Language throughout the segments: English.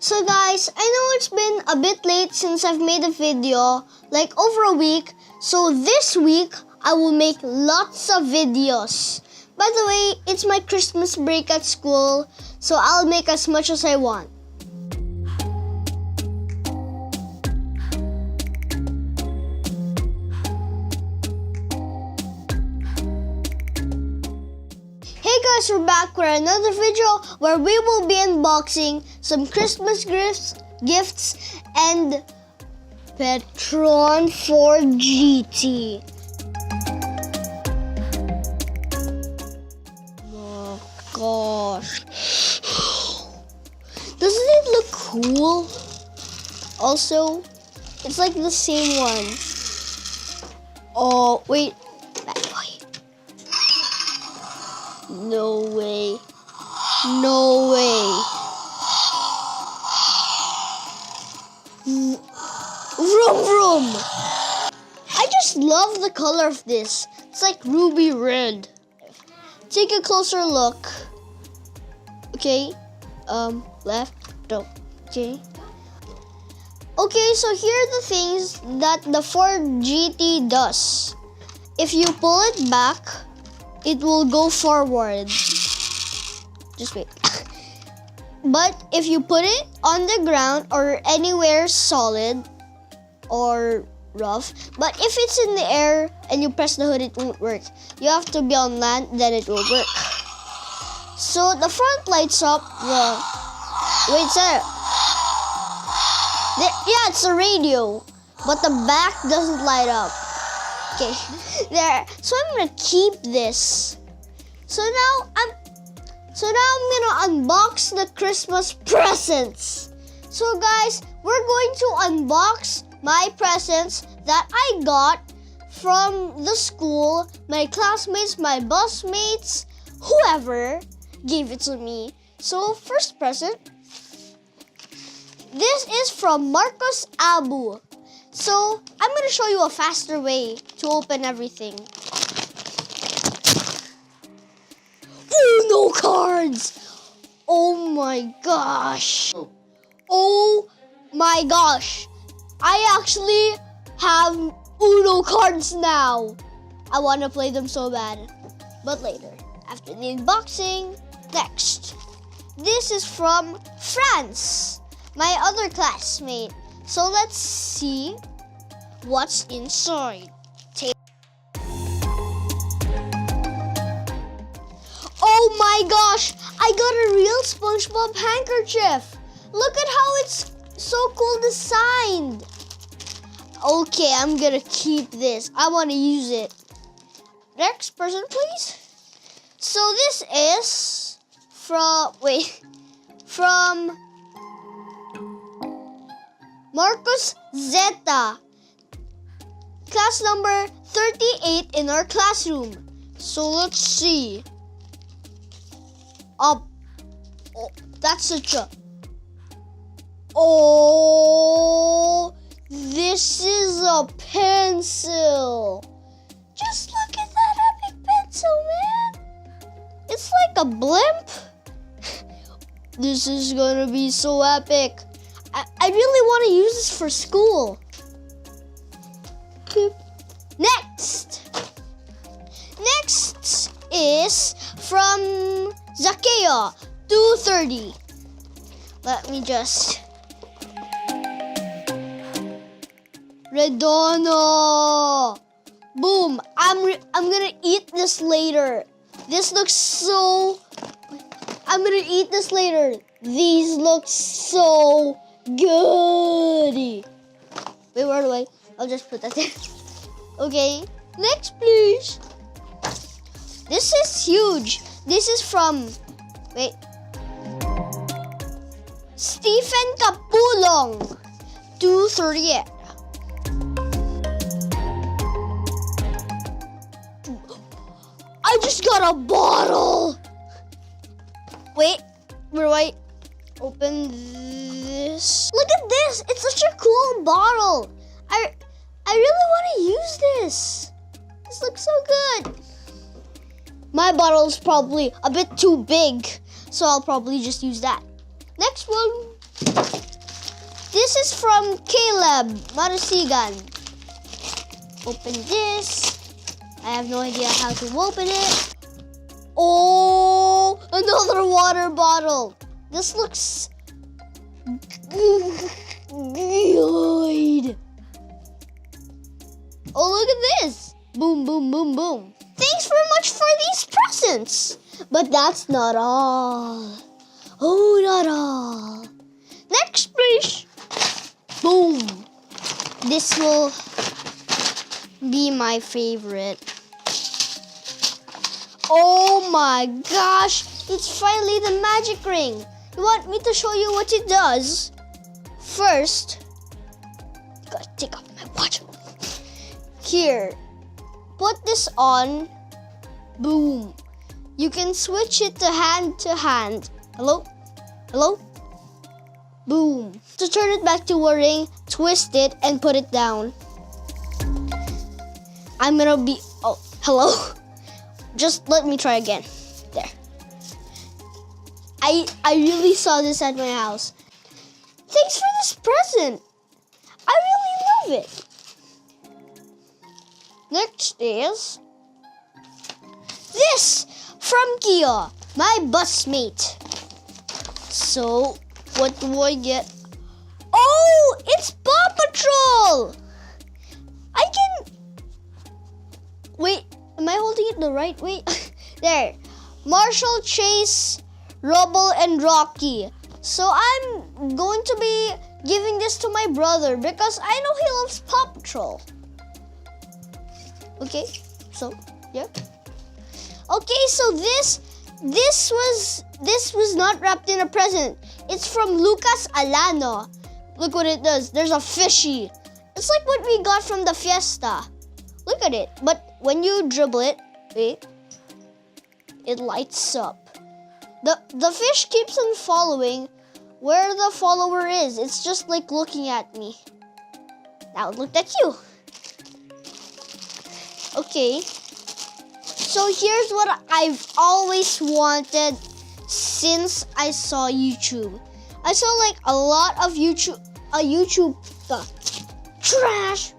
So guys, I know it's been a bit late since I've made a video, like over a week. So this week, I will make lots of videos. By the way, it's my Christmas break at school, so I'll make as much as I want. Hey guys, we're back with another video where we will be unboxing some Christmas gifts and Petron for GT. Oh gosh. Doesn't it look cool? Also, it's like the same one. Oh, wait. No way. No way. Vroom vroom. I just love the color of this. It's like ruby red. Take a closer look. Okay. Left. No. Okay. Okay, so here are the things that the Ford GT does. If you pull it back, it will go forward. Just wait. But if you put it on the ground or anywhere solid or rough, but if it's in the air and you press the hood, it won't work. You have to be on land, then it will work. So the front lights up. Wait, sir. Yeah, it's a radio, but the back doesn't light up. Okay, there. So I'm gonna keep this. So now I'm gonna unbox the Christmas presents. So guys, we're going to unbox my presents that I got from the school, my classmates, my busmates, whoever gave it to me. So first present. This is from Marcos Abu. So, I'm going to show you a faster way to open everything. Uno cards! Oh my gosh! Oh my gosh! I actually have Uno cards now. I want to play them so bad. But later, after the unboxing. Next, this is from France, my other classmate. So let's see what's inside. Oh my gosh! I got a real SpongeBob handkerchief. Look at how it's so cool designed. Okay, I'm gonna keep this. I want to use it. Next person, please. So this is from Marcos Zeta, class number 38 in our classroom. So let's see. Oh, that's such a... Oh, this is a pencil. Just look at that epic pencil, man. It's like a blimp. This is gonna be so epic. I really want to use this for school. Next is from Zakeo 230. Let me just... Redono. Boom. I'm gonna eat this later. This looks so... I'm gonna eat this later. These look so goody. Wait, where do I? I'll just put that there. Okay, next please. This is huge. This is from, wait, Stephen Capulong, 238. I just got a bottle. Wait, where do I open this? Look at this. It's such a cool bottle. I really want to use this. This looks so good. My bottle is probably a bit too big, so I'll probably just use that. Next one. This is from Caleb Marasigan. Open this. I have no idea how to open it. Oh, another water bottle. This looks good. Oh, look at this. Boom, boom, boom, boom. Thanks very much for these presents. But that's not all. Oh, not all. Next, please. Boom. This will be my favorite. Oh my gosh. It's finally the magic ring. You want me to show you what it does? First, gotta take off my watch. Here, put this on. Boom. You can switch it to hand. Hello? Hello? Boom. To turn it back to a ring, twist it and put it down. I'm gonna be... Oh, hello? Just let me try again. There. I really saw this at my house. Thanks for this present. I really love it. Next is this from Kia, my busmate. So, what do I get? Oh, it's Paw Patrol. I can... Wait, am I holding it the right way? There. Marshall, Chase, Rubble, and Rocky. So I'm going to be giving this to my brother because I know he loves Paw Patrol. Okay, so yeah. Okay, so this was not wrapped in a present. It's from Lucas Alano. Look what it does. There's a fishy. It's like what we got from the fiesta. Look at it. But when you dribble it, wait, it lights up. The fish keeps on following where the follower is. It's just like looking at me. Now it looked at you. Okay. So here's what I've always wanted since I saw YouTube. I saw like a lot of YouTube trash.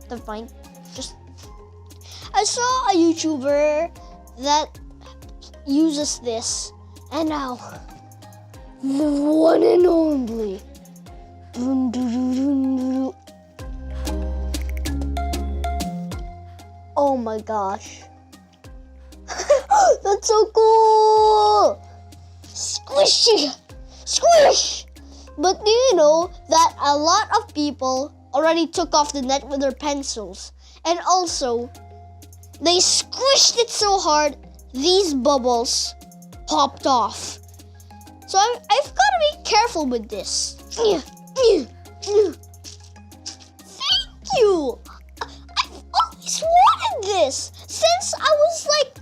Never mind. I saw a YouTuber that uses this, and now the one and only. Oh my gosh. That's so cool! Squishy! Squish! But do you know that a lot of people already took off the net with their pencils? And also, they squished it so hard, these bubbles popped off. So I've got to be careful with this. Thank you! I've always wanted this since I was like...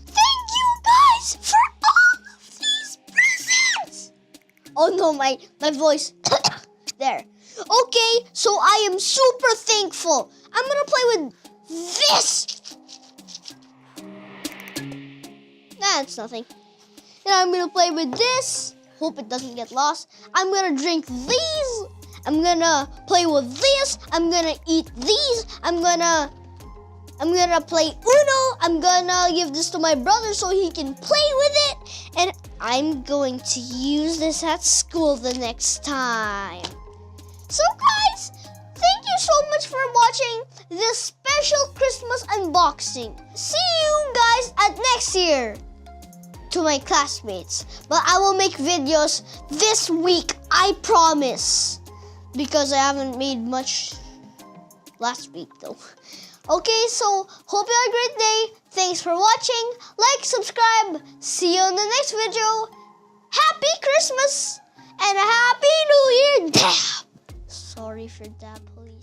Thank you guys for all of these presents! Oh no, my voice. There. Okay, so I am super thankful. I'm gonna play with this. Nah, it's nothing. And I'm gonna play with this. Hope it doesn't get lost. I'm gonna drink these. I'm gonna play with this. I'm gonna eat these. I'm gonna play Uno. I'm gonna give this to my brother so he can play with it. And I'm going to use this at school the next time. So guys, thank you so much for watching this special Christmas unboxing. See you guys at next year. To my classmates. But I will make videos this week, I promise. Because I haven't made much last week though. Okay, so hope you have a great day. Thanks for watching. Like, subscribe. See you in the next video. Happy Christmas and a Happy New Year. Dab. Sorry for that, please.